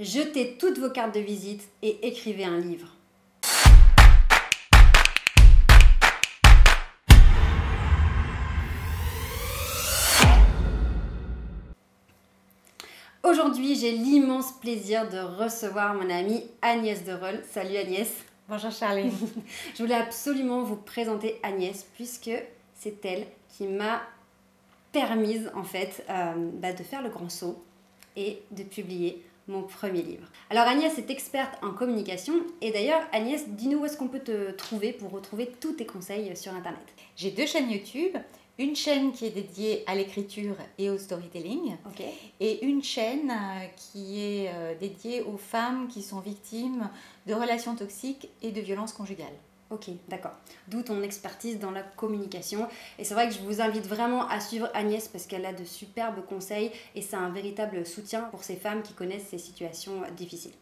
Jetez toutes vos cartes de visite et écrivez un livre. Aujourd'hui, j'ai l'immense plaisir de recevoir mon amie Agnès Dereul. Salut Agnès. Bonjour Charline. Je voulais absolument vous présenter Agnès puisque c'est elle qui m'a permise en fait de faire le grand saut et de publier mon premier livre. Alors Agnès est experte en communication et d'ailleurs Agnès, dis-nous où est-ce qu'on peut te trouver pour retrouver tous tes conseils sur internet. J'ai 2 chaînes YouTube, une chaîne qui est dédiée à l'écriture et au storytelling, et une chaîne qui est dédiée aux femmes qui sont victimes de relations toxiques et de violences conjugales. Ok, d'accord. D'où ton expertise dans la communication. Et c'est vrai que je vous invite vraiment à suivre Agnès parce qu'elle a de superbes conseils et c'est un véritable soutien pour ces femmes qui connaissent ces situations difficiles.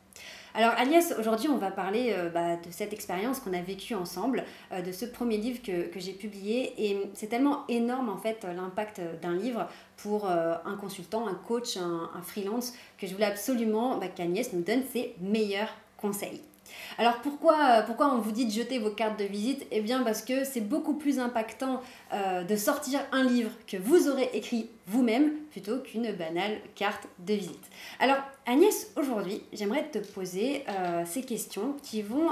Alors Agnès, aujourd'hui on va parler de cette expérience qu'on a vécue ensemble, de ce premier livre que j'ai publié. Et c'est tellement énorme en fait l'impact d'un livre pour un consultant, un coach, un freelance, que je voulais absolument qu'Agnès nous donne ses meilleurs conseils. Alors pourquoi on vous dit de jeter vos cartes de visite ? Eh bien parce que c'est beaucoup plus impactant de sortir un livre que vous aurez écrit vous-même plutôt qu'une banale carte de visite. Alors Agnès, aujourd'hui j'aimerais te poser ces questions qui vont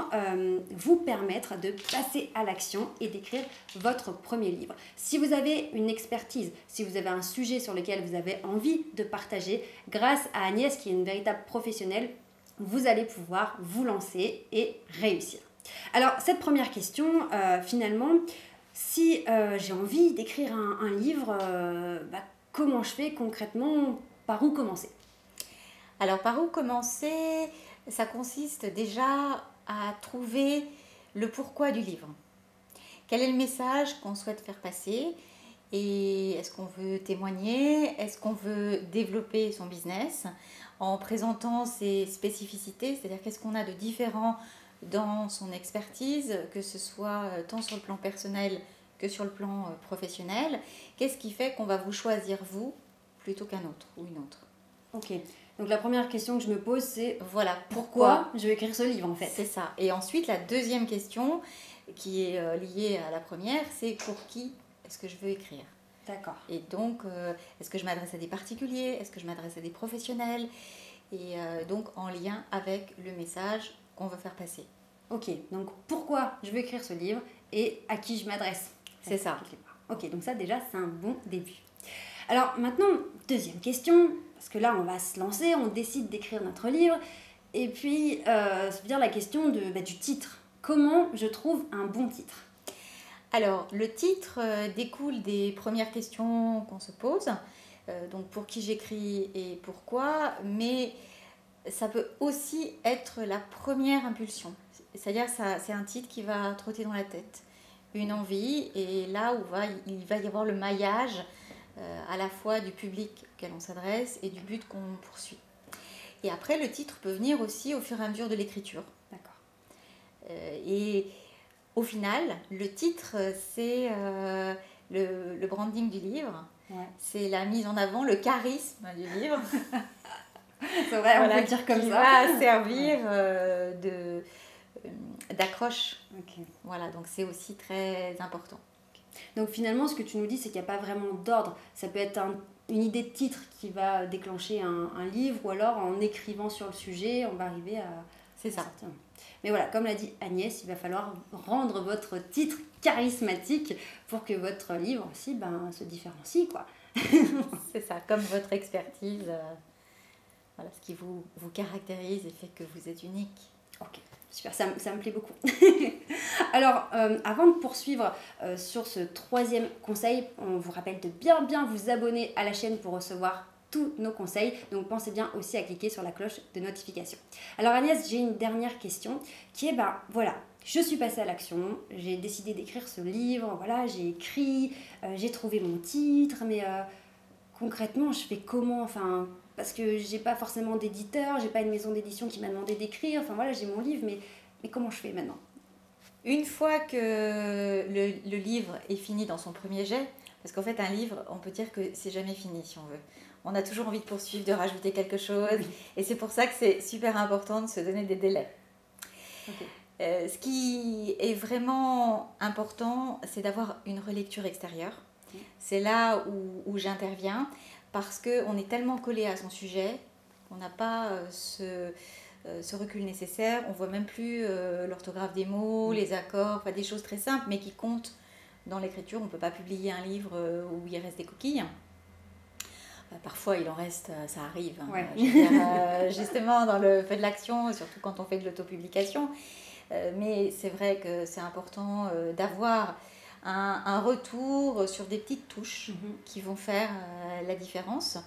vous permettre de passer à l'action et d'écrire votre premier livre. Si vous avez une expertise, si vous avez un sujet sur lequel vous avez envie de partager, grâce à Agnès qui est une véritable professionnelle, vous allez pouvoir vous lancer et réussir. Alors, cette première question, finalement, si j'ai envie d'écrire un livre, comment je fais concrètement ? Par où commencer ? Alors, par où commencer ? Ça consiste déjà à trouver le pourquoi du livre. Quel est le message qu'on souhaite faire passer ? Et est-ce qu'on veut témoigner ? Est-ce qu'on veut développer son business en présentant ses spécificités, c'est-à-dire qu'est-ce qu'on a de différent dans son expertise, que ce soit tant sur le plan personnel que sur le plan professionnel. Qu'est-ce qui fait qu'on va vous choisir vous plutôt qu'un autre ou une autre ? Ok, donc la première question que je me pose c'est voilà, pourquoi je vais écrire ce livre en fait ? C'est ça. Et ensuite la deuxième question qui est liée à la première, c'est pour qui est-ce que je veux écrire ? D'accord. Et donc, est-ce que je m'adresse à des particuliers ? Est-ce que je m'adresse à des professionnels ? Et donc, en lien avec le message qu'on veut faire passer. Ok, donc pourquoi je veux écrire ce livre et à qui je m'adresse ? C'est ça. Ok, donc ça déjà, c'est un bon début. Alors maintenant, deuxième question, parce que là, on va se lancer, on décide d'écrire notre livre. Et puis, vient la question du titre. Comment je trouve un bon titre ? Alors, le titre découle des premières questions qu'on se pose. Donc, pour qui j'écris et pourquoi. Mais ça peut aussi être la première impulsion. C'est-à-dire c'est un titre qui va trotter dans la tête. Une envie, et là où il va y avoir le maillage à la fois du public auquel on s'adresse et du but qu'on poursuit. Et après, le titre peut venir aussi au fur et à mesure de l'écriture. D'accord. Et au final, le titre, c'est le branding du livre. Ouais. C'est la mise en avant, le charisme du livre. C'est vrai, on peut dire comme ça. Qui va servir d'accroche. Okay. Voilà, donc c'est aussi très important. Donc finalement, ce que tu nous dis, c'est qu'il n'y a pas vraiment d'ordre. Ça peut être une idée de titre qui va déclencher un livre, ou alors en écrivant sur le sujet, on va arriver à... C'est ça. Sortir. Mais voilà, comme l'a dit Agnès, il va falloir rendre votre titre charismatique pour que votre livre aussi se différencie, quoi. C'est ça, comme votre expertise, voilà, ce qui vous caractérise et fait que vous êtes unique. Ok, super, ça me plaît beaucoup. Alors, avant de poursuivre sur ce troisième conseil, on vous rappelle de bien vous abonner à la chaîne pour recevoir tous nos conseils. Donc pensez bien aussi à cliquer sur la cloche de notification. Alors Agnès, j'ai une dernière question qui est, voilà, je suis passée à l'action, j'ai décidé d'écrire ce livre, voilà, j'ai écrit, j'ai trouvé mon titre, mais concrètement, je fais comment ? Enfin, parce que j'ai pas forcément d'éditeur, j'ai pas une maison d'édition qui m'a demandé d'écrire, enfin voilà, j'ai mon livre, mais comment je fais maintenant ? Une fois que le livre est fini dans son premier jet, parce qu'en fait un livre, on peut dire que c'est jamais fini si on veut. on a toujours envie de poursuivre, de rajouter quelque chose. Oui. Et c'est pour ça que c'est super important de se donner des délais. Ok. Ce qui est vraiment important, c'est d'avoir une relecture extérieure. C'est là où j'interviens parce qu'on est tellement collé à son sujet qu'on n'a pas ce recul nécessaire. On voit même plus l'orthographe des mots, les accords, enfin des choses très simples mais qui comptent dans l'écriture. On ne peut pas publier un livre où il reste des coquilles. Parfois, il en reste, ça arrive. Hein. Ouais. Je veux dire, justement, dans le feu de l'action, surtout quand on fait de l'autopublication. Mais c'est vrai que c'est important d'avoir un retour sur des petites touches qui vont faire la différence.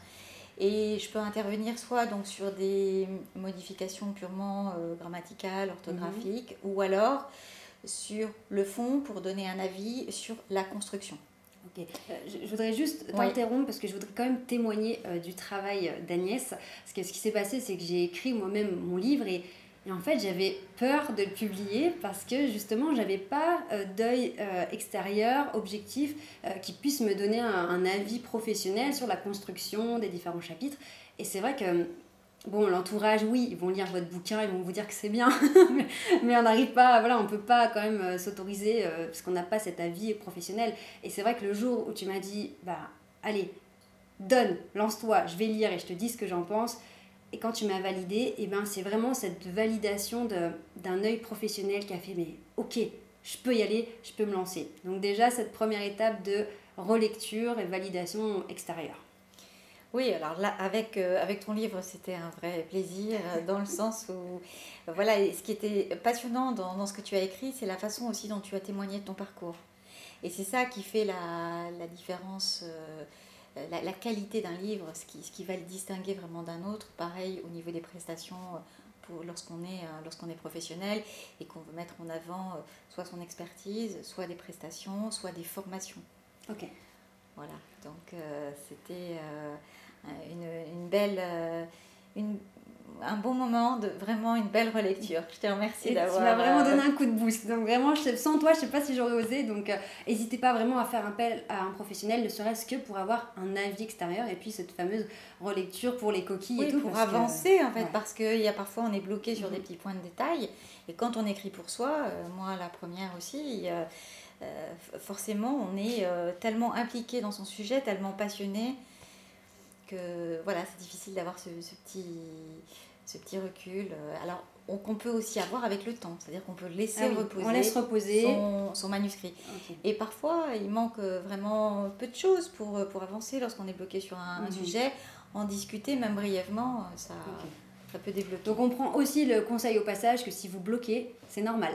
Et je peux intervenir soit donc sur des modifications purement grammaticales, orthographiques, ou alors sur le fond pour donner un avis sur la construction. Ok. Je voudrais juste t'interrompre parce que je voudrais quand même témoigner du travail d'Agnès. Parce que ce qui s'est passé, c'est que j'ai écrit moi-même mon livre et en fait, j'avais peur de le publier parce que justement, j'avais pas d'œil extérieur, objectif, qui puisse me donner un avis professionnel sur la construction des différents chapitres. Et c'est vrai que, bon, l'entourage, oui, ils vont lire votre bouquin, ils vont vous dire que c'est bien, mais on n'arrive pas, voilà, on peut pas quand même s'autoriser parce qu'on n'a pas cet avis professionnel. Et c'est vrai que le jour où tu m'as dit, bah, allez, donne, lance-toi, je vais lire et je te dis ce que j'en pense. Et quand tu m'as validé, eh ben, c'est vraiment cette validation d'un œil professionnel qui a fait, mais ok, je peux y aller, je peux me lancer. Donc déjà, cette première étape de relecture et validation extérieure. Oui, alors là, avec ton livre, c'était un vrai plaisir, dans le sens où, voilà, et ce qui était passionnant dans ce que tu as écrit, c'est la façon aussi dont tu as témoigné de ton parcours. Et c'est ça qui fait la différence, la qualité d'un livre, ce qui va le distinguer vraiment d'un autre. Pareil au niveau des prestations, lorsqu'on est professionnel et qu'on veut mettre en avant soit son expertise, soit des prestations, soit des formations. Ok. Voilà, donc c'était une belle, un bon moment, vraiment une belle relecture. Je te remercie d'avoir... Tu m'as vraiment donné un coup de boost. Donc vraiment, sans toi, je ne sais pas si j'aurais osé. Donc n'hésitez pas vraiment à faire appel à un professionnel, ne serait-ce que pour avoir un avis extérieur et puis cette fameuse relecture pour les coquilles et tout. Pour avancer en fait, ouais. Parce qu'il y a parfois on est bloqué sur des petits points de détail. Et quand on écrit pour soi, moi la première aussi... forcément, on est tellement impliqué dans son sujet, tellement passionné que voilà, c'est difficile d'avoir ce petit recul. Alors, qu'on peut aussi avoir avec le temps, c'est-à-dire qu'on peut laisser reposer, on laisse reposer son manuscrit. Okay. Et parfois, il manque vraiment peu de choses pour avancer lorsqu'on est bloqué sur un sujet. En discuter, même brièvement, ça peut débloquer. Donc on prend aussi le conseil au passage que si vous bloquez, c'est normal.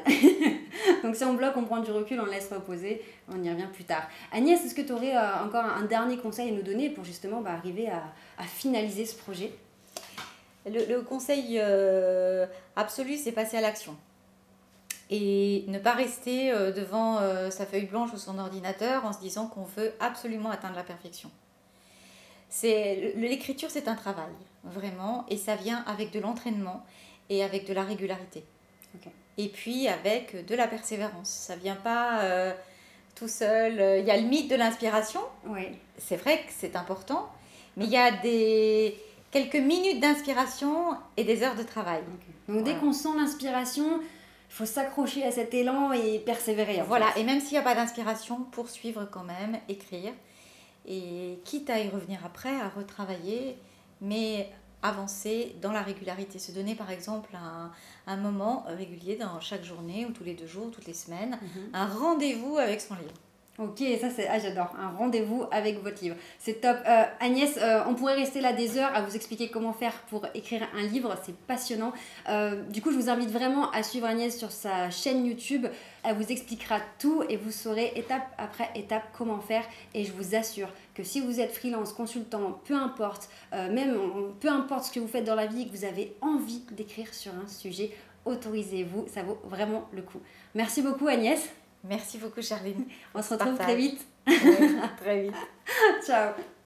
Donc si on bloque, on prend du recul, on laisse reposer, on y revient plus tard. Agnès, est-ce que tu aurais encore un dernier conseil à nous donner pour justement arriver à finaliser ce projet ? Le conseil absolu, c'est passer à l'action. Et ne pas rester devant sa feuille blanche ou son ordinateur en se disant qu'on veut absolument atteindre la perfection. L'écriture, c'est un travail, vraiment, et ça vient avec de l'entraînement et avec de la régularité. Okay. Et puis avec de la persévérance. Ça ne vient pas tout seul. Il y a le mythe de l'inspiration. Oui. C'est vrai que c'est important, mais il y a quelques minutes d'inspiration et des heures de travail. Okay. Donc dès qu'on sent l'inspiration, il faut s'accrocher à cet élan et persévérer. Voilà, et même s'il n'y a pas d'inspiration, poursuivre quand même, écrire. Et quitte à y revenir après, à retravailler, mais avancer dans la régularité. Se donner par exemple un moment régulier dans chaque journée, ou tous les 2 jours, toutes les semaines, un rendez-vous avec son livre. Ok, ça c'est j'adore, un rendez-vous avec votre livre, c'est top. Agnès, on pourrait rester là des heures à vous expliquer comment faire pour écrire un livre, c'est passionnant. Du coup, je vous invite vraiment à suivre Agnès sur sa chaîne YouTube. Elle vous expliquera tout et vous saurez étape après étape comment faire. Et je vous assure que si vous êtes freelance, consultant, peu importe, peu importe ce que vous faites dans la vie et que vous avez envie d'écrire sur un sujet, autorisez-vous, ça vaut vraiment le coup. Merci beaucoup Agnès. Merci beaucoup Charline. On se retrouve très vite. Oui, très vite. Ciao.